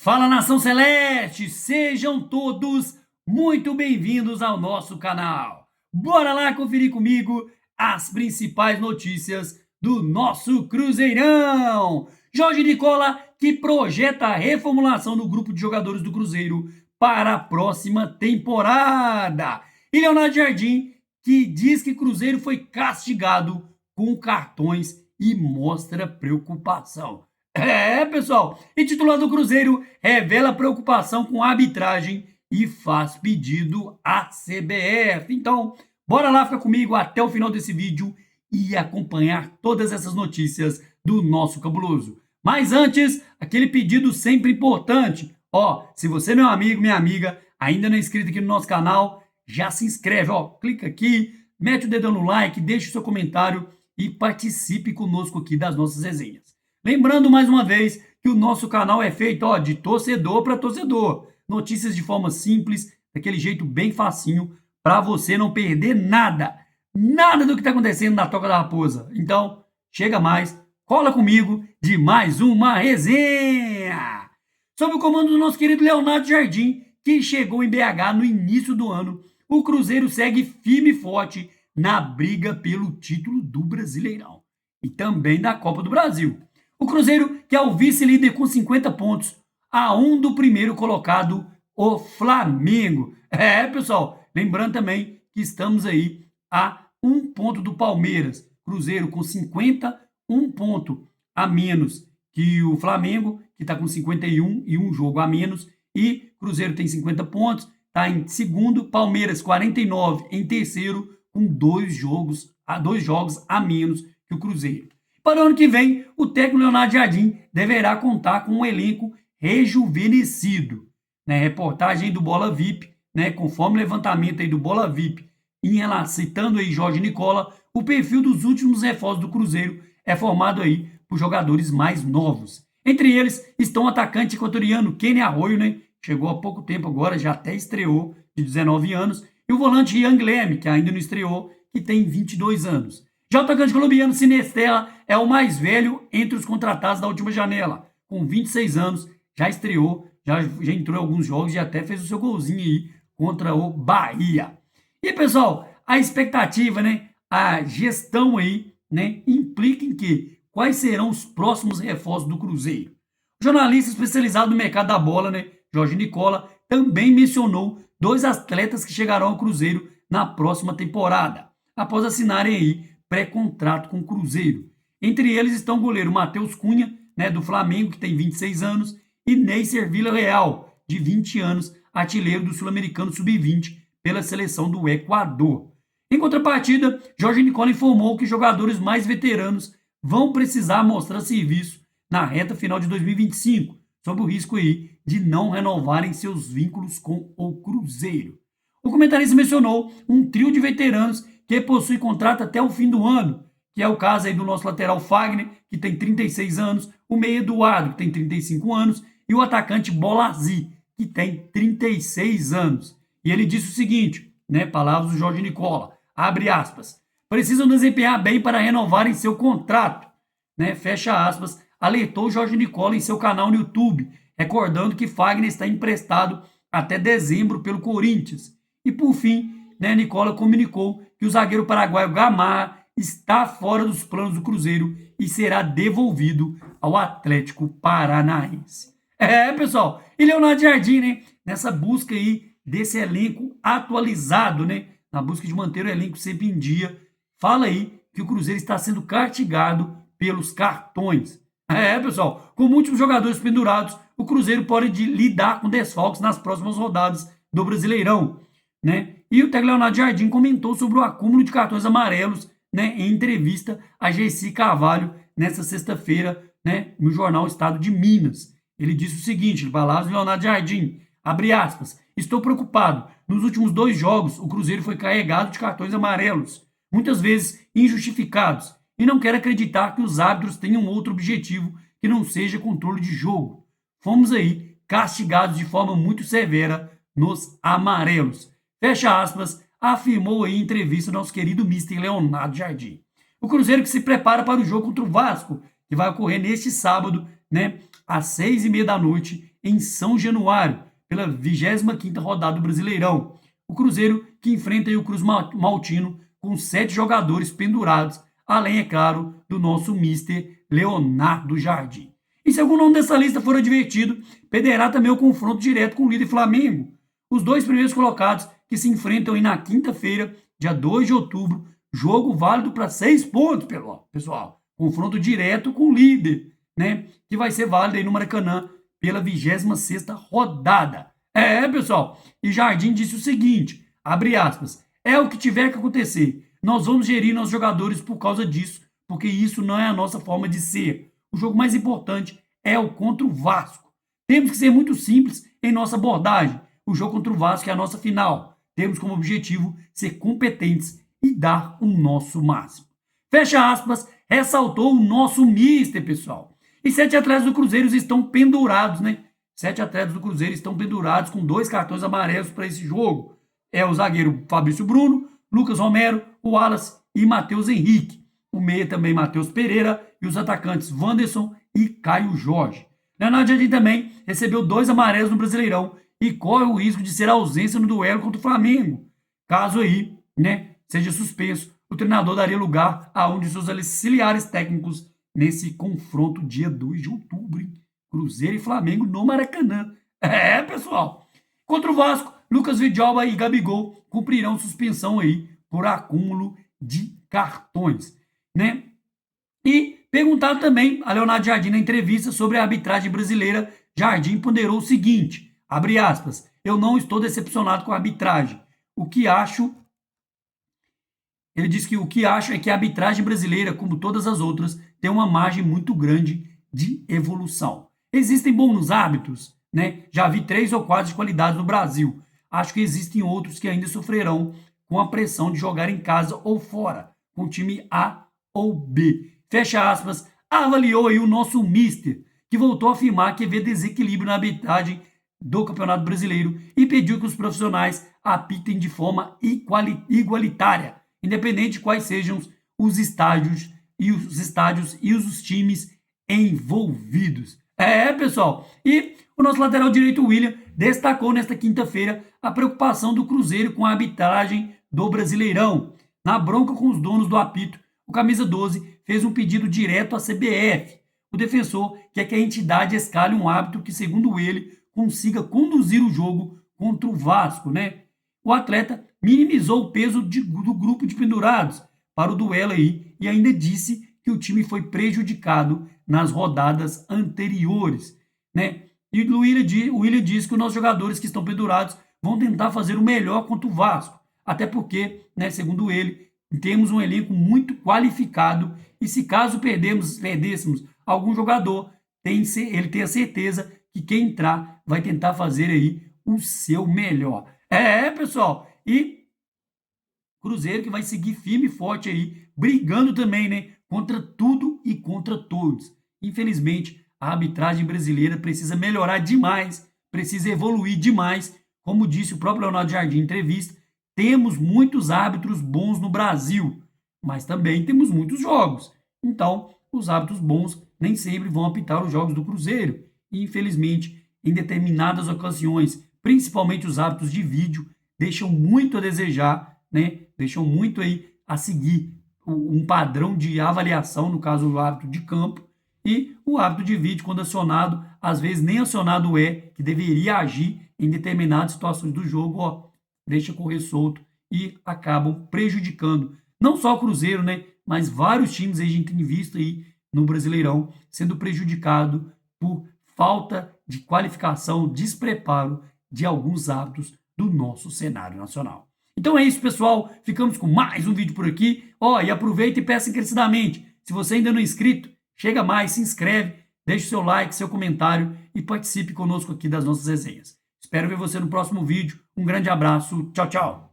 Fala, Nação Celeste! Sejam todos muito bem-vindos ao nosso canal. Bora lá conferir comigo as principais notícias do nosso Cruzeirão. Jorge Nicola, que projeta a reformulação do grupo de jogadores do Cruzeiro para a próxima temporada. E Leonardo Jardim, que diz que Cruzeiro foi castigado com cartões e mostra preocupação. Pessoal, e titular do Cruzeiro revela preocupação com a arbitragem e faz pedido à CBF. Então, bora lá ficar comigo até o final desse vídeo e acompanhar todas essas notícias do nosso cabuloso. Mas antes, aquele pedido sempre importante. Se você, meu amigo, minha amiga, ainda não é inscrito aqui no nosso canal, já se inscreve, clica aqui, mete o dedão no like, deixa o seu comentário e participe conosco aqui das nossas resenhas. Lembrando mais uma vez que o nosso canal é feito de torcedor para torcedor. Notícias de forma simples, daquele jeito bem facinho, para você não perder nada. Nada do que está acontecendo na Toca da Raposa. Então, chega mais, cola comigo de mais uma resenha. Sob o comando do nosso querido Leonardo Jardim, que chegou em BH no início do ano, o Cruzeiro segue firme e forte na briga pelo título do Brasileirão e também da Copa do Brasil. O Cruzeiro, que é o vice-líder com 50 pontos, a um do primeiro colocado, o Flamengo. Pessoal, lembrando também que estamos aí a um ponto do Palmeiras. Cruzeiro com 50, um ponto a menos que o Flamengo, que está com 51 e um jogo a menos. E Cruzeiro tem 50 pontos, está em segundo, Palmeiras 49 em terceiro, com dois jogos a menos que o Cruzeiro. Para o ano que vem, o técnico Leonardo Jardim deverá contar com um elenco rejuvenescido. Reportagem do Bola VIP, conforme o levantamento aí do Bola VIP, citando aí Jorge Nicola, o perfil dos últimos reforços do Cruzeiro é formado aí por jogadores mais novos. Entre eles estão o atacante equatoriano Kenny Arroyo, chegou há pouco tempo agora, já até estreou, de 19 anos, e o volante Ian Guilherme, que ainda não estreou, que tem 22 anos. Já o atacante colombiano Sinestela é o mais velho entre os contratados da última janela. Com 26 anos, já estreou, já entrou em alguns jogos e até fez o seu golzinho aí contra o Bahia. E, pessoal, a expectativa, a gestão aí, implica em que? Quais serão os próximos reforços do Cruzeiro? O jornalista especializado no mercado da bola, Jorge Nicola, também mencionou dois atletas que chegarão ao Cruzeiro na próxima temporada, após assinarem aí pré-contrato com o Cruzeiro. Entre eles estão o goleiro Matheus Cunha, do Flamengo, que tem 26 anos, e Neisser Villarreal, de 20 anos, artilheiro do Sul-Americano Sub-20 pela seleção do Equador. Em contrapartida, Jorge Nicola informou que jogadores mais veteranos vão precisar mostrar serviço na reta final de 2025, sob o risco aí de não renovarem seus vínculos com o Cruzeiro. O comentarista mencionou um trio de veteranos que possui contrato até o fim do ano, que é o caso aí do nosso lateral Fagner, que tem 36 anos, o meia Eduardo, que tem 35 anos, e o atacante Bolazi, que tem 36 anos. E ele disse o seguinte, palavras do Jorge Nicola, abre aspas, precisam desempenhar bem para renovarem seu contrato, fecha aspas, alertou Jorge Nicola em seu canal no YouTube, recordando que Fagner está emprestado até dezembro pelo Corinthians. E por fim, Nicola comunicou que o zagueiro paraguaio Gamarra está fora dos planos do Cruzeiro e será devolvido ao Atlético Paranaense. Pessoal, e Leonardo Jardim, nessa busca aí desse elenco atualizado, na busca de manter o elenco sempre em dia, fala aí que o Cruzeiro está sendo castigado pelos cartões. Pessoal, com múltiplos jogadores pendurados, o Cruzeiro pode lidar com desfalques nas próximas rodadas do Brasileirão, E o técnico Leonardo Jardim comentou sobre o acúmulo de cartões amarelos, em entrevista a Gessi Carvalho nesta sexta-feira, no jornal Estado de Minas. Ele disse o seguinte, palavras de Leonardo Jardim, abre aspas, estou preocupado. Nos últimos 2 jogos, o Cruzeiro foi carregado de cartões amarelos, muitas vezes injustificados, e não quero acreditar que os árbitros tenham outro objetivo que não seja controle de jogo. Fomos aí castigados de forma muito severa nos amarelos. Fecha aspas, afirmou aí em entrevista o nosso querido Mister Leonardo Jardim. O Cruzeiro que se prepara para o jogo contra o Vasco, que vai ocorrer neste sábado, às 6h30 da noite, em São Januário, pela 25ª rodada do Brasileirão. O Cruzeiro que enfrenta aí o Cruz Maltino com 7 jogadores pendurados, além, é claro, do nosso mister Leonardo Jardim. E se algum nome dessa lista for advertido, perderá também o confronto direto com o líder Flamengo. Os dois primeiros colocados que se enfrentam aí na quinta-feira, dia 2 de outubro, jogo válido para 6 pontos, pessoal. Confronto direto com o líder, né? Que vai ser válido aí no Maracanã pela 26ª rodada. Pessoal, e Jardim disse o seguinte, abre aspas, é o que tiver que acontecer. Nós vamos gerir nossos jogadores por causa disso, porque isso não é a nossa forma de ser. O jogo mais importante é o contra o Vasco. Temos que ser muito simples em nossa abordagem. O jogo contra o Vasco é a nossa final. Temos como objetivo ser competentes e dar o nosso máximo. Fecha aspas, ressaltou o nosso mister, pessoal. E 7 atletas do Cruzeiro estão pendurados, né? 7 atletas do Cruzeiro estão pendurados com 2 cartões amarelos para esse jogo. É o zagueiro Fabrício Bruno, Lucas Romero, o Wallace e Matheus Henrique. O meia também Matheus Pereira e os atacantes Wanderson e Caio Jorge. Leonardo Jardim também recebeu 2 amarelos no Brasileirão e corre o risco de ser ausência no duelo contra o Flamengo. Caso aí, né, seja suspenso, o treinador daria lugar a um de seus auxiliares técnicos nesse confronto dia 2 de outubro, hein? Cruzeiro e Flamengo no Maracanã. Pessoal. Contra o Vasco, Lucas Vidioba e Gabigol cumprirão suspensão aí por acúmulo de cartões, né? E perguntado também a Leonardo Jardim na entrevista sobre a arbitragem brasileira, Jardim ponderou o seguinte, abre aspas, eu não estou decepcionado com a arbitragem. Ele diz que o que acho é que a arbitragem brasileira, como todas as outras, tem uma margem muito grande de evolução. Existem bons árbitros, né? Já vi 3 ou 4 de qualidade no Brasil. Acho que existem outros que ainda sofrerão com a pressão de jogar em casa ou fora, com time A ou B. Fecha aspas, avaliou aí o nosso mister, que voltou a afirmar que vê desequilíbrio na arbitragem do Campeonato Brasileiro e pediu que os profissionais apitem de forma igualitária, independente de quais sejam os estádios e os times envolvidos. Pessoal, e o nosso lateral direito, William, destacou nesta quinta-feira a preocupação do Cruzeiro com a arbitragem do Brasileirão. Na bronca com os donos do apito, o camisa 12 fez um pedido direto à CBF. O defensor quer que a entidade escale um árbitro que, segundo ele, consiga conduzir o jogo contra o Vasco, né? O atleta minimizou o peso do grupo de pendurados para o duelo aí e ainda disse que o time foi prejudicado nas rodadas anteriores, né? E o William diz que os nossos jogadores que estão pendurados vão tentar fazer o melhor contra o Vasco, até porque, né, segundo ele, temos um elenco muito qualificado e se caso perdêssemos algum jogador, ele tem a certeza que quem entrar vai tentar fazer aí o seu melhor. Pessoal, e Cruzeiro que vai seguir firme e forte aí, brigando também, né, contra tudo e contra todos. Infelizmente, a arbitragem brasileira precisa melhorar demais, precisa evoluir demais. Como disse o próprio Leonardo Jardim em entrevista, temos muitos árbitros bons no Brasil, mas também temos muitos jogos. Então, os árbitros bons nem sempre vão apitar os jogos do Cruzeiro. E, infelizmente, em determinadas ocasiões, principalmente os árbitros de vídeo, deixam muito a desejar, né? Deixam muito aí a seguir um padrão de avaliação, no caso o árbitro de campo, e o árbitro de vídeo, quando acionado, às vezes nem acionado que deveria agir em determinadas situações do jogo, deixa correr solto e acabam prejudicando não só o Cruzeiro, né, mas vários times aí a gente tem visto aí no Brasileirão sendo prejudicado por falta de qualificação, despreparo de alguns árbitros do nosso cenário nacional. Então é isso, pessoal. Ficamos com mais um vídeo por aqui. E aproveita e peça encarecidamente. Se você ainda não é inscrito, chega mais, se inscreve, deixe seu like, seu comentário e participe conosco aqui das nossas resenhas. Espero ver você no próximo vídeo. Um grande abraço. Tchau, tchau.